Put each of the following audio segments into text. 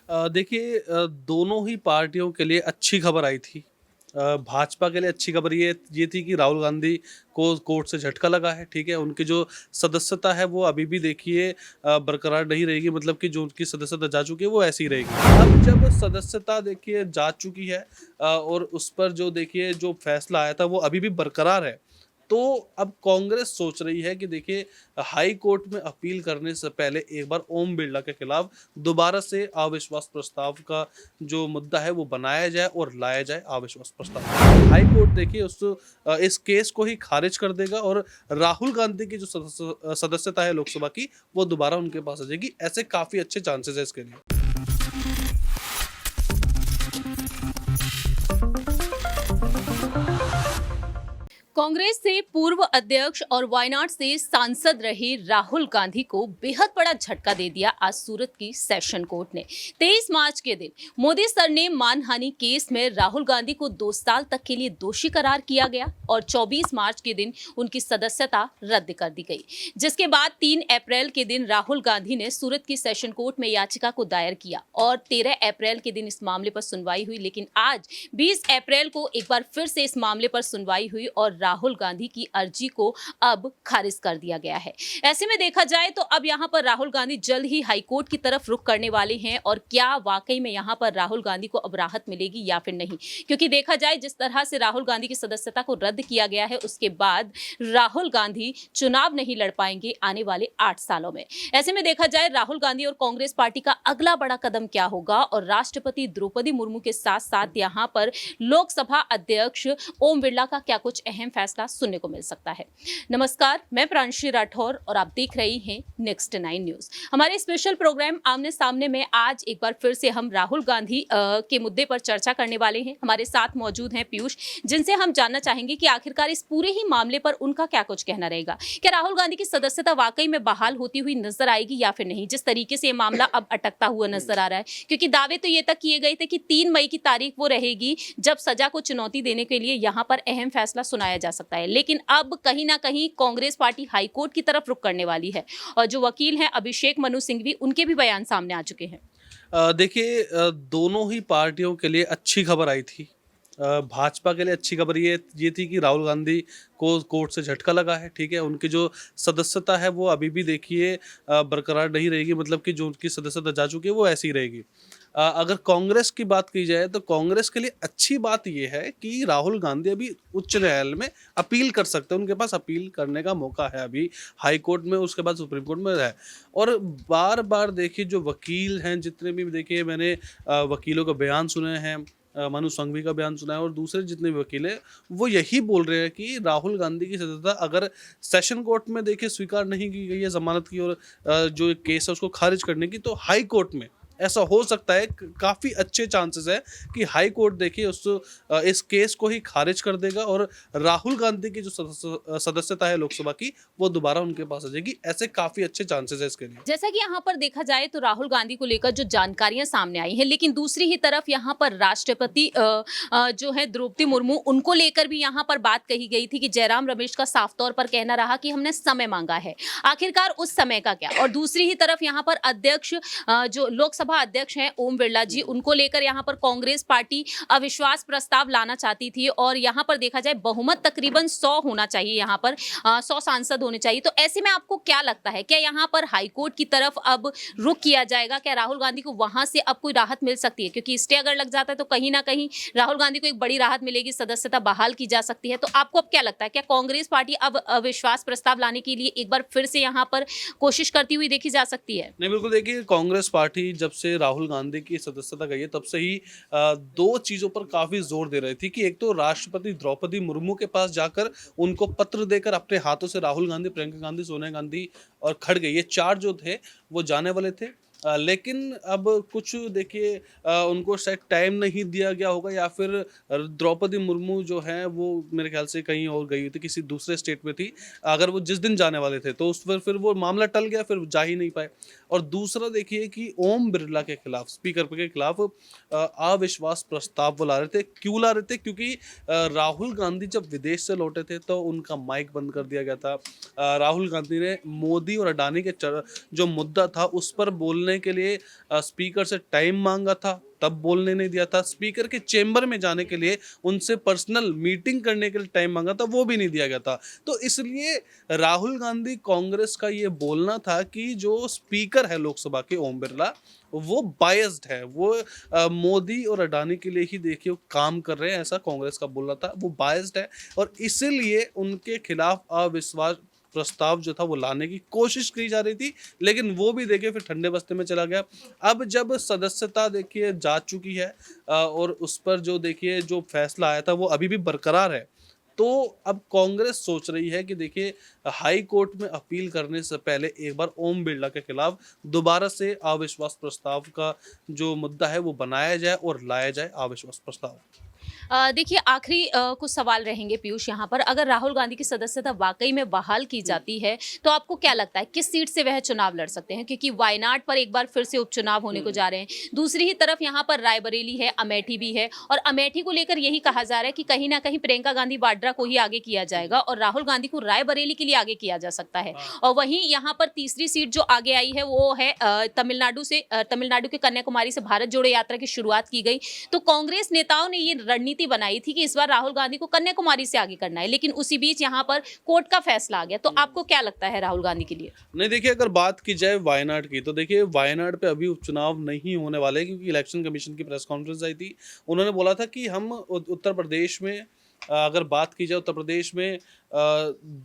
देखिए, दोनों ही पार्टियों के लिए अच्छी खबर आई थी। भाजपा के लिए अच्छी खबर ये थी कि राहुल गांधी को कोर्ट से झटका लगा है, ठीक है? उनकी जो सदस्यता है वो अभी भी देखिए बरकरार नहीं रहेगी, मतलब कि जो उनकी सदस्यता जा चुकी है वो ऐसी ही रहेगी। अब जब सदस्यता देखिए जा चुकी है और उस पर जो देखिए जो फैसला आया था वो अभी भी बरकरार है। तो अब कांग्रेस सोच रही है कि देखिए हाई कोर्ट में अपील करने से पहले एक बार ओम बिरला के खिलाफ दोबारा से अविश्वास प्रस्ताव का जो मुद्दा है वो बनाया जाए और लाया जाए अविश्वास प्रस्ताव। हाई कोर्ट देखिए इस केस को ही खारिज कर देगा और राहुल गांधी की जो सदस्यता है लोकसभा की वो दोबारा उनके पास आ जाएगी। ऐसे काफी अच्छे चांसेस है इसके लिए। कांग्रेस से पूर्व अध्यक्ष और वायनाड से सांसद रहे राहुल गांधी को बेहद बड़ा झटका दे दिया आज सूरत की सेशन कोर्ट ने। 23 मार्च के दिन मोदी सर ने मानहानि केस में राहुल गांधी को 2 साल तक के लिए दोषी करार किया गया और 24 मार्च के दिन उनकी सदस्यता रद्द कर दी गई, जिसके बाद 3 अप्रैल के दिन राहुल गांधी ने सूरत की सेशन कोर्ट में याचिका को दायर किया और 13 अप्रैल के दिन इस मामले पर सुनवाई हुई। लेकिन आज 20 अप्रैल को एक बार फिर से इस मामले पर सुनवाई हुई और राहुल गांधी की अर्जी को अब खारिज कर दिया गया है। ऐसे में देखा जाए तो अब यहां पर राहुल गांधी जल्द ही हाईकोर्ट की तरफ रुख करने वाले हैं और क्या वाकई में यहां पर राहुल गांधी को अब राहत मिलेगी या फिर नहीं, क्योंकि देखा जाए जिस तरह से राहुल गांधी की सदस्यता को रद्द किया गया है उसके बाद राहुल गांधी चुनाव नहीं लड़ पाएंगे आने वाले 8 सालों में। ऐसे में देखा जाए राहुल गांधी और कांग्रेस पार्टी का अगला बड़ा कदम क्या होगा और राष्ट्रपति द्रौपदी मुर्मू के साथ साथ यहां पर लोकसभा अध्यक्ष ओम बिरला का क्या कुछ अहम फैसला सुनने को मिल सकता है। नमस्कार, मैं प्रांशी राठौर और आप देख रहे हैं नेक्स्ट 9 न्यूज। हमारे स्पेशल प्रोग्राम आमने सामने में आज एक बार फिर से हम राहुल गांधी के मुद्दे पर चर्चा करने वाले हैं। हमारे साथ मौजूद हैं पीयूष, जिनसे हम जानना चाहेंगे कि आखिरकार इस पूरे ही मामले पर उनका क्या कुछ कहना रहेगा। क्या राहुल गांधी की सदस्यता वाकई में बहाल होती हुई नजर आएगी या फिर नहीं, जिस तरीके से ये मामला अब अटकता हुआ नजर आ रहा है, क्योंकि दावे तो ये तक किए गए थे कि 3 मई की तारीख वो रहेगी जब सजा को चुनौती देने के लिए यहां पर अहम फैसला सुनाया जा सकता है। लेकिन अब कहीं ना कहीं कांग्रेस पार्टी हाईकोर्ट की तरफ रुख करने वाली है और जो वकील हैं अभिषेक मनु सिंघवी, उनके भी बयान सामने आ चुके हैं। देखिए, दोनों ही पार्टियों के लिए अच्छी खबर आई थी। भाजपा के लिए अच्छी खबर ये थी कि राहुल गांधी को कोर्ट से झटका लगा है, ठीक है? उनकी जो सदस्यता है वो अभी भी देखिए बरकरार नहीं रहेगी, मतलब कि जो उनकी सदस्यता जा चुकी है वो ऐसी ही रहेगी। अगर कांग्रेस की बात की जाए तो कांग्रेस के लिए अच्छी बात यह है कि राहुल गांधी अभी उच्च न्यायालय में अपील कर सकते हैं, उनके पास अपील करने का मौका है अभी हाई कोर्ट में, उसके बाद सुप्रीम कोर्ट में है। और बार बार देखिए जो वकील हैं, जितने भी देखिए मैंने वकीलों का बयान सुने हैं, मनु संघवी का बयान सुना है और दूसरे जितने भी वकील हैं वो यही बोल रहे हैं कि राहुल गांधी की सदस्यता अगर सेशन कोर्ट में देखिए स्वीकार नहीं की गई है जमानत की और जो केस है उसको खारिज करने की, तो हाई कोर्ट में ऐसा हो सकता है। काफ़ी अच्छे चांसेस है कि हाई कोर्ट देखिए इस केस को ही खारिज कर देगा और राहुल गांधी की जो सदस्यता है लोकसभा की वो दोबारा उनके पास आ जाएगी। ऐसे काफ़ी अच्छे चांसेस है इसके लिए। जैसा कि यहाँ पर देखा जाए तो राहुल गांधी को लेकर जो जानकारियां सामने आई हैं, लेकिन दूसरी ही तरफ यहाँ पर राष्ट्रपति जो है द्रौपदी मुर्मू, उनको लेकर भी यहाँ पर बात कही गई थी कि जयराम रमेश का साफ तौर पर कहना रहा कि हमने समय मांगा है, आखिरकार उस समय का क्या। और दूसरी ही तरफ यहाँ पर अध्यक्ष जो लोकसभा अध्यक्ष हैं ओम बिरला जी, उनको लेकर यहाँ पर कांग्रेस पार्टी अविश्वास प्रस्ताव लाना चाहती थी और यहाँ पर देखा जाए बहुमत तकरीबन 100 होना चाहिए, यहाँ पर 100 सांसद होने चाहिए। तो ऐसे में आपको क्या लगता है, क्या यहाँ पर हाईकोर्ट की तरफ अब रुख किया जाएगा? क्या राहुल गांधी को वहां से अब कोई राहत मिल सकती है? क्योंकि स्टे अगर लग जाता है तो कहीं ना कहीं राहुल गांधी को एक बड़ी राहत मिलेगी, सदस्यता बहाल की जा सकती है। तो आपको अब क्या लगता है, क्या कांग्रेस पार्टी अब अविश्वास प्रस्ताव लाने के लिए एक बार फिर से यहाँ पर कोशिश करती हुई देखी जा सकती है? नहीं, बिल्कुल। देखिए, कांग्रेस पार्टी जब से राहुल गांधी की सदस्यता गई है तब से ही दो चीजों पर काफी जोर दे रही थी कि एक तो राष्ट्रपति द्रौपदी मुर्मू के पास जाकर उनको पत्र देकर अपने हाथों से राहुल गांधी, प्रियंका गांधी, सोनिया गांधी और खड़गे, ये 4 जो थे वो जाने वाले थे। लेकिन अब कुछ देखिए उनको शायद टाइम नहीं दिया गया होगा या फिर द्रौपदी मुर्मू जो है वो मेरे ख्याल से कहीं और गई हुई थी, किसी दूसरे स्टेट में थी। अगर वो जिस दिन जाने वाले थे तो उस पर फिर वो मामला टल गया, फिर जा ही नहीं पाए। और दूसरा देखिए कि ओम बिरला के खिलाफ, स्पीकर के खिलाफ अविश्वास प्रस्ताव वो ला रहे थे। क्यों ला रहे थे? क्योंकि राहुल गांधी जब विदेश से लौटे थे तो उनका माइक बंद कर दिया गया था। राहुल गांधी ने मोदी और अडानी के जो मुद्दा था उस पर बोलने बोलने के लिए स्पीकर से टाइम मांगा था, तब बोलने नहीं दिया था। स्पीकर के चेंबर में जाने के लिए उनसे पर्सनल मीटिंग करने के लिए टाइम मांगा था, वो भी नहीं दिया गया था। तो इसलिए राहुल गांधी कांग्रेस का ये बोलना था कि जो स्पीकर है लोकसभा के ओम बिरला, वो बायस्ड है, वो मोदी और अडानी के लिए ही देखिए वो काम कर रहे हैं, ऐसा कांग्रेस का बोलना था। वो बायस्ड है और इसीलिए उनके खिलाफ अविश्वास प्रस्ताव जो था वो लाने की कोशिश की जा रही थी, लेकिन वो भी देखिए फिर ठंडे बस्ते में चला गया। अब जब सदस्यता देखिए जा चुकी है और उस पर जो देखिए जो फैसला आया था वो अभी भी बरकरार है, तो अब कांग्रेस सोच रही है कि देखिए हाई कोर्ट में अपील करने से पहले एक बार ओम बिरला के खिलाफ दोबारा से अविश्वास प्रस्ताव का जो मुद्दा है वो बनाया जाए और लाया जाए अविश्वास प्रस्ताव। देखिए आखिरी कुछ सवाल रहेंगे पीयूष यहाँ पर। अगर राहुल गांधी की सदस्यता वाकई में बहाल की जाती है तो आपको क्या लगता है किस सीट से वह चुनाव लड़ सकते हैं? क्योंकि वायनाड पर एक बार फिर से उपचुनाव होने को जा रहे हैं, दूसरी ही तरफ यहाँ पर रायबरेली है, अमेठी भी है, और अमेठी को लेकर यही कहा जा रहा है कि कहीं ना कहीं प्रियंका गांधी वाड्रा को ही आगे किया जाएगा और राहुल गांधी को रायबरेली के लिए आगे किया जा सकता है। और वहीं यहाँ पर तीसरी सीट जो आगे आई है वो है तमिलनाडु के कन्याकुमारी से भारत जोड़ो यात्रा की शुरुआत की गई। तो कांग्रेस नेताओं ने ये रणनीति बनाई थी कि इस बार राहुल गांधी को कन्याकुमारी से आगे करना है, लेकिन उसी बीच यहाँ पर कोर्ट का फैसला आ गया। तो आपको क्या लगता है राहुल गांधी के लिए? नहीं देखिए, अगर बात की जाए वायनाड की, तो देखिए वायनाड पे अभी उपचुनाव नहीं होने वाले, क्योंकि इलेक्शन कमीशन की प्रेस कॉन्फ्रेंस आई थी। उन्होंने बोला था कि हम उत्तर प्रदेश में अगर बात की जाए उत्तर प्रदेश में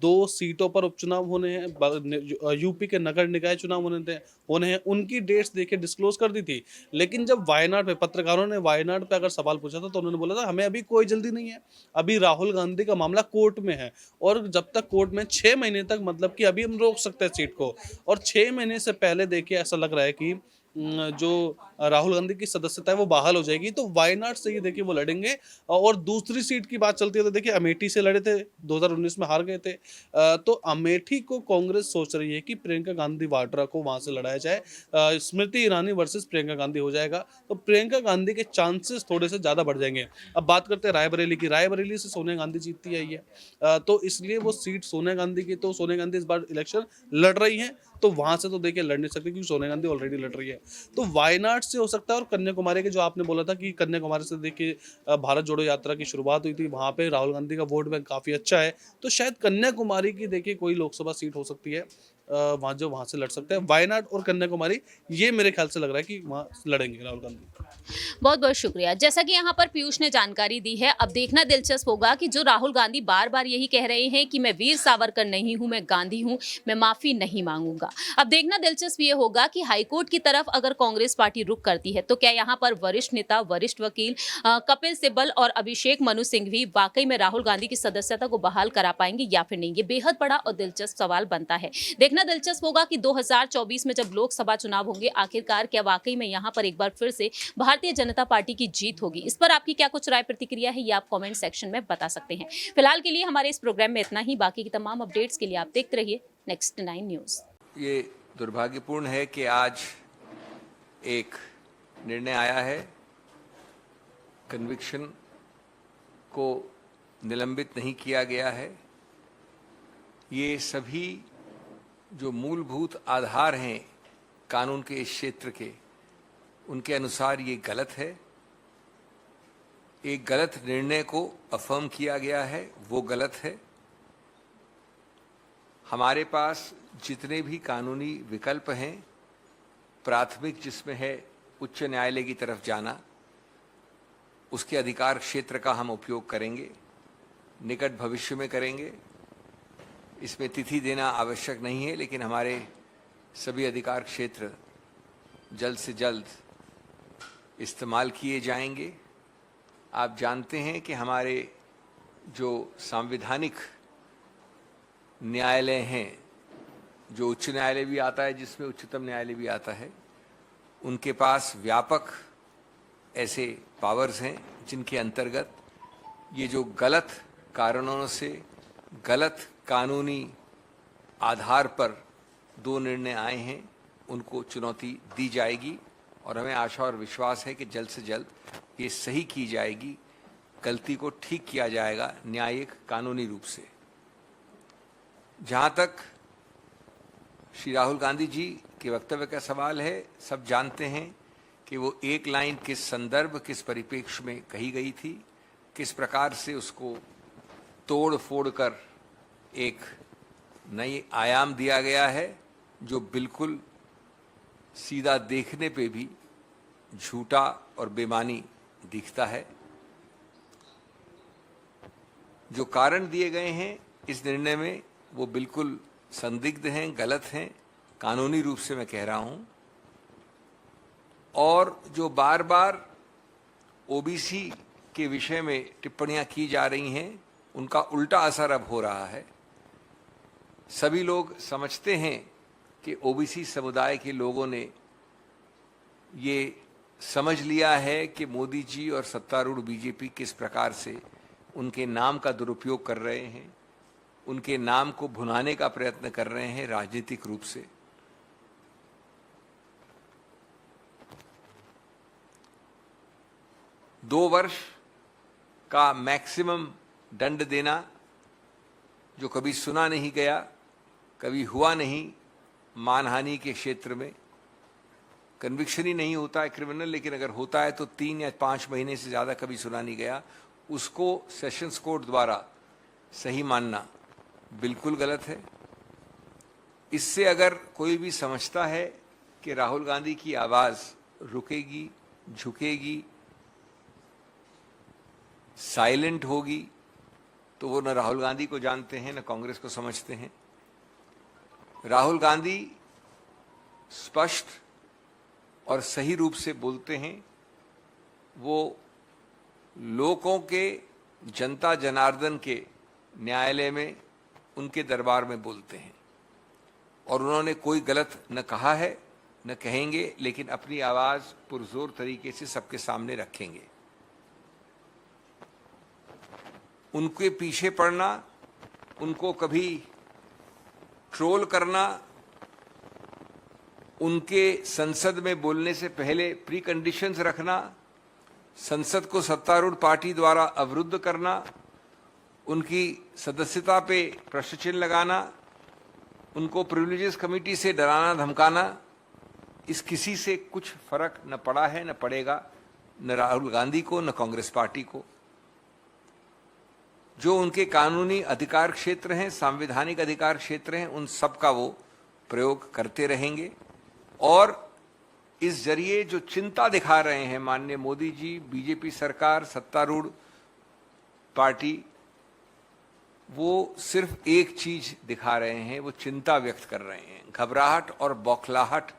2 सीटों पर उपचुनाव होने हैं, यूपी के नगर निकाय चुनाव होने हैं, उनकी डेट्स देखिए डिस्क्लोज कर दी थी। लेकिन जब वायनाड पे पत्रकारों ने वायनाड पे अगर सवाल पूछा था तो उन्होंने बोला था हमें अभी कोई जल्दी नहीं है, अभी राहुल गांधी का मामला कोर्ट में है और जब तक कोर्ट में 6 महीने तक, मतलब कि अभी हम रोक सकते हैं सीट को, और 6 महीने से पहले देखिए ऐसा लग रहा है कि जो राहुल गांधी की सदस्यता है वो बहाल हो जाएगी। तो वायनाड से ही देखिए वो लड़ेंगे। और दूसरी सीट की बात चलती है तो देखिए अमेठी से लड़े थे, 2019 में हार गए थे। तो अमेठी को कांग्रेस सोच रही है कि प्रियंका गांधी वाड्रा को वहां से लड़ाया जाए, स्मृति ईरानी वर्सेस प्रियंका गांधी हो जाएगा, तो प्रियंका गांधी के चांसेस थोड़े से ज्यादा बढ़ जाएंगे। अब बात करते हैं रायबरेली की। रायबरेली से सोनिया गांधी जीतती आई है, तो इसलिए वो सीट सोनिया गांधी की, तो सोनिया गांधी इस बार इलेक्शन लड़ रही हैं, तो वहां से तो देखिए लड़ नहीं सकती क्योंकि सोनिया गांधी ऑलरेडी लड़ रही है। तो वायनाड से हो सकता है, और कन्याकुमारी के जो आपने बोला था कि कन्याकुमारी से देखिए भारत जोड़ो यात्रा की शुरुआत हुई थी, वहां पे राहुल गांधी का वोट बैंक काफी अच्छा है, तो शायद कन्याकुमारी की देखिए कोई लोकसभा सीट हो सकती है वहां से लड़ सकते हैं। वायनाड और कन्याकुमारी, ये मेरे ख्याल से लग रहा है कि वहां लड़ेंगे राहुल गांधी। बहुत बहुत शुक्रिया। जैसा कि यहाँ पर पीयूष ने जानकारी दी है, अब देखना दिलचस्प होगा कि जो राहुल गांधी बार बार यही कह रहे हैं कि मैं वीर सावरकर नहीं हूं, मैं गांधी हूं, मैं माफी नहीं मांगूंगा। अब देखना दिलचस्प ये होगा कि हाईकोर्ट की तरफ अगर कांग्रेस पार्टी रुख करती है तो क्या यहाँ पर वरिष्ठ नेता, वरिष्ठ वकील कपिल सिब्बल और अभिषेक मनु सिंघवी वाकई में राहुल गांधी की सदस्यता को बहाल करा पाएंगे या फिर नहीं? ये बेहद बड़ा और दिलचस्प सवाल बनता है। देखना दिलचस्प होगा कि 2024 में जब लोकसभा चुनाव होंगे, आखिरकार क्या वाकई में यहाँ पर एक बार फिर से भारतीय जनता पार्टी की जीत होगी? इस पर आपकी क्या कुछ राय प्रतिक्रिया है, ये आप कमेंट सेक्शन में बता सकते हैं। फिलहाल के लिए हमारे इस प्रोग्राम में इतना ही। बाकी की तमाम अपडेट्स के लिए आप देखते रहिए नेक्स्ट 9 न्यूज। ये दुर्भाग्यपूर्ण है कि आज एक निर्णय आया है, कन्विक्शन को निलंबित नहीं किया गया है। ये सभी जो मूलभूत आधार हैं कानून के इस क्षेत्र के, उनके अनुसार ये गलत है। एक गलत निर्णय को अफर्म किया गया है, वो गलत है। हमारे पास जितने भी कानूनी विकल्प हैं, प्राथमिक जिसमें है उच्च न्यायालय की तरफ जाना, उसके अधिकार क्षेत्र का हम उपयोग करेंगे, निकट भविष्य में करेंगे। इसमें तिथि देना आवश्यक नहीं है, लेकिन हमारे सभी अधिकार क्षेत्र जल्द से जल्द इस्तेमाल किए जाएंगे। आप जानते हैं कि हमारे जो संवैधानिक न्यायालय हैं, जो उच्च न्यायालय भी आता है, जिसमें उच्चतम न्यायालय भी आता है, उनके पास व्यापक ऐसे पावर्स हैं जिनके अंतर्गत ये जो गलत कारणों से, गलत कानूनी आधार पर 2 निर्णय आए हैं, उनको चुनौती दी जाएगी। और हमें आशा और विश्वास है कि जल्द से जल्द ये सही की जाएगी, गलती को ठीक किया जाएगा न्यायिक कानूनी रूप से। जहाँ तक श्री राहुल गांधी जी के वक्तव्य का सवाल है। सब जानते हैं कि वो एक लाइन किस संदर्भ, किस परिप्रेक्ष्य में कही गई थी, किस प्रकार से उसको तोड़ फोड़ कर एक नई आयाम दिया गया है, जो बिल्कुल सीधा देखने पे भी झूठा और बेमानी दिखता है। जो कारण दिए गए हैं इस निर्णय में वो बिल्कुल संदिग्ध हैं, गलत हैं, कानूनी रूप से मैं कह रहा हूं। और जो बार बार ओबीसी के विषय में टिप्पणियां की जा रही हैं, उनका उल्टा असर अब हो रहा है। सभी लोग समझते हैं कि ओबीसी समुदाय के लोगों ने ये समझ लिया है कि मोदी जी और सत्तारूढ़ बीजेपी किस प्रकार से उनके नाम का दुरुपयोग कर रहे हैं, उनके नाम को भुनाने का प्रयत्न कर रहे हैं राजनीतिक रूप से। दो वर्ष का मैक्सिमम दंड देना, जो कभी सुना नहीं गया, कभी हुआ नहीं मानहानि के क्षेत्र में। कन्विक्शन ही नहीं होता है क्रिमिनल, लेकिन अगर होता है तो 3 या 5 महीने से ज़्यादा कभी सुना नहीं गया, उसको सेशंस कोर्ट द्वारा सही मानना बिल्कुल गलत है। इससे अगर कोई भी समझता है कि राहुल गांधी की आवाज़ रुकेगी, झुकेगी, साइलेंट होगी, तो वो न राहुल गांधी को जानते हैं, न कांग्रेस को समझते हैं। राहुल गांधी स्पष्ट और सही रूप से बोलते हैं। वो लोगों के, जनता जनार्दन के न्यायालय में, उनके दरबार में बोलते हैं। और उन्होंने कोई गलत न कहा है, न कहेंगे, लेकिन अपनी आवाज़ पुरजोर तरीके से सबके सामने रखेंगे। उनके पीछे पड़ना, उनको कभी ट्रोल करना, उनके संसद में बोलने से पहले प्री कंडीशंस रखना, संसद को सत्तारूढ़ पार्टी द्वारा अवरुद्ध करना, उनकी सदस्यता पे प्रश्न चिन्ह लगाना, उनको प्रिविलेजेस कमेटी से डराना धमकाना, इस किसी से कुछ फर्क न पड़ा है, न पड़ेगा, न राहुल गांधी को, न कांग्रेस पार्टी को। जो उनके कानूनी अधिकार क्षेत्र हैं, संवैधानिक अधिकार क्षेत्र हैं, उन सब का वो प्रयोग करते रहेंगे। और इस जरिए जो चिंता दिखा रहे हैं माननीय मोदी जी, बीजेपी सरकार, सत्तारूढ़ पार्टी, वो सिर्फ एक चीज दिखा रहे हैं, वो चिंता व्यक्त कर रहे हैं, घबराहट और बौखलाहट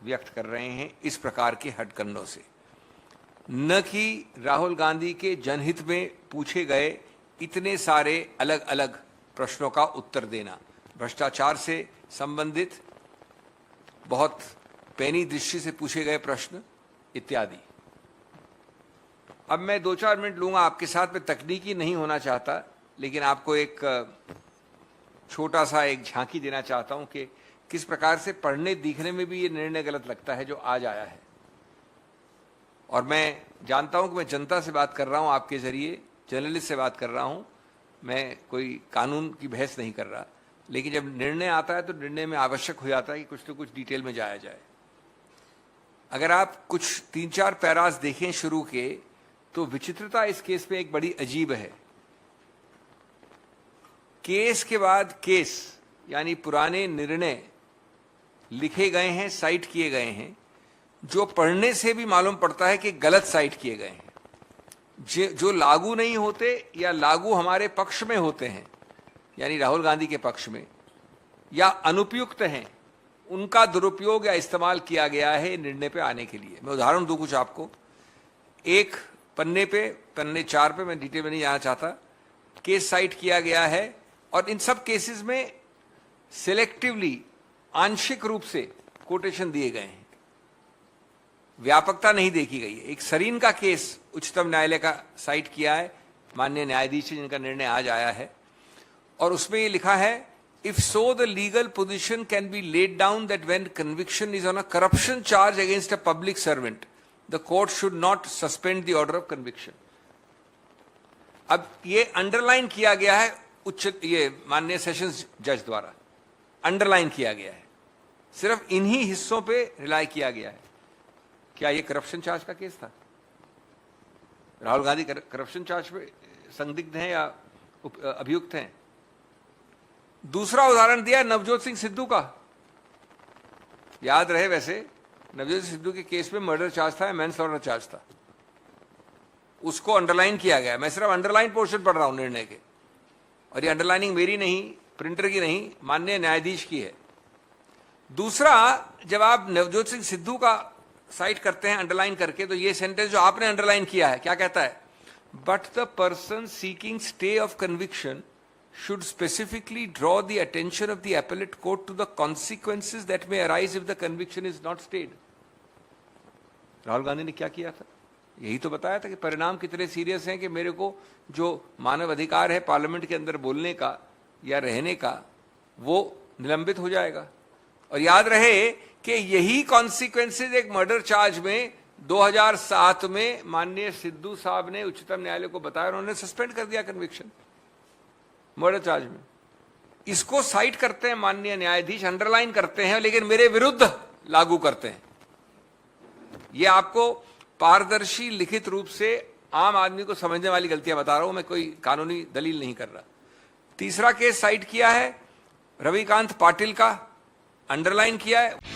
व्यक्त कर रहे हैं इस प्रकार के हथकंडों से। न कि राहुल गांधी के जनहित में पूछे गए इतने सारे अलग अलग प्रश्नों का उत्तर देना, भ्रष्टाचार से संबंधित बहुत पैनी दृष्टि से पूछे गए प्रश्न इत्यादि। अब मैं 2-4 मिनट लूंगा आपके साथ में, तकनीकी नहीं होना चाहता, लेकिन आपको एक छोटा सा एक झांकी देना चाहता हूं कि किस प्रकार से पढ़ने दिखने में भी ये निर्णय गलत लगता है जो आज आया है। और मैं जानता हूं कि मैं जनता से बात कर रहा हूं, आपके जरिए जर्नलिस्ट से बात कर रहा हूं, मैं कोई कानून की बहस नहीं कर रहा, लेकिन जब निर्णय आता है तो निर्णय में आवश्यक हो जाता है कि कुछ तो कुछ डिटेल में जाया जाए। अगर आप कुछ 3-4 पैरास देखें शुरू के, तो विचित्रता इस केस में एक बड़ी अजीब है। केस के बाद केस, यानी पुराने निर्णय लिखे गए हैं, साइट किए गए हैं, जो पढ़ने से भी मालूम पड़ता है कि गलत साइट किए गए हैं, जो लागू नहीं होते या लागू हमारे पक्ष में होते हैं, यानी राहुल गांधी के पक्ष में, या अनुपयुक्त हैं, उनका दुरुपयोग या इस्तेमाल किया गया है निर्णय पे आने के लिए। मैं उदाहरण दूं कुछ आपको। एक पन्ने 4 पे, मैं डिटेल में नहीं जाना चाहता, केस साइट किया गया है, और इन सब केसेस में सिलेक्टिवली, आंशिक रूप से कोटेशन दिए गए हैं, व्यापकता नहीं देखी गई है। एक सरीन का केस उच्चतम न्यायालय का साइट किया है माननीय न्यायाधीश जिनका निर्णय आज आया है, और उसमें ये लिखा है, if so the legal position can be laid down that when conviction is on a corruption charge against a public servant, the court should not suspend the order of conviction. अब ये अंडरलाइन किया गया है ये माननीय sessions जज द्वारा underline किया गया है, सिर्फ इन्हीं हिस्सों पे रिलाई किया गया है। क्या ये करप्शन चार्ज का केस था? राहुल गांधी करप्शन चार्ज पे संदिग्ध हैं या अभियुक्त हैं? दूसरा उदाहरण दिया नवजोत सिंह सिद्धू का। याद रहे, वैसे नवजोत सिंह सिद्धू के केस में मर्डर चार्ज था, मैनस्लॉटर चार्ज था, उसको अंडरलाइन किया गया। मैं सिर्फ अंडरलाइन पोर्शन पढ़ रहा हूं निर्णय के, और ये अंडरलाइनिंग मेरी नहीं, प्रिंटर की नहीं, माननीय न्यायाधीश की है। दूसरा, जब आप नवजोत सिंह सिद्धू का साइट करते हैं अंडरलाइन करके, तो ये सेंटेंस जो आपने अंडरलाइन किया है, क्या कहता है? But the person seeking stay of conviction should specifically draw the attention of the appellate court to the consequences that may arise if the conviction is not stayed. Rahul Gandhi ने क्या किया था? यही तो बताया था कि परिणाम कितने सीरियस हैं कि मेरे को जो मानव अधिकार है पार्लियामेंट के अंदर बोलने का या रहने का, वो निलंबित हो जाएगा। और याद रहे कि यही कॉन्सिक्वेंसेज एक मर्डर चार्ज में 2007 में माननीय सिद्धू साहब ने उच्चतम न्यायालय को बताया, उन्होंने सस्पेंड कर दिया कन्विक्शन मर्डर चार्ज में। इसको साइट करते हैं माननीय न्यायाधीश, अंडरलाइन करते हैं, लेकिन मेरे विरुद्ध लागू करते हैं। यह आपको पारदर्शी लिखित रूप से आम आदमी को समझने वाली गलतियां बता रहा हूं, मैं कोई कानूनी दलील नहीं कर रहा। तीसरा केस साइट किया है रविकांत पाटिल का, अंडरलाइन किया है।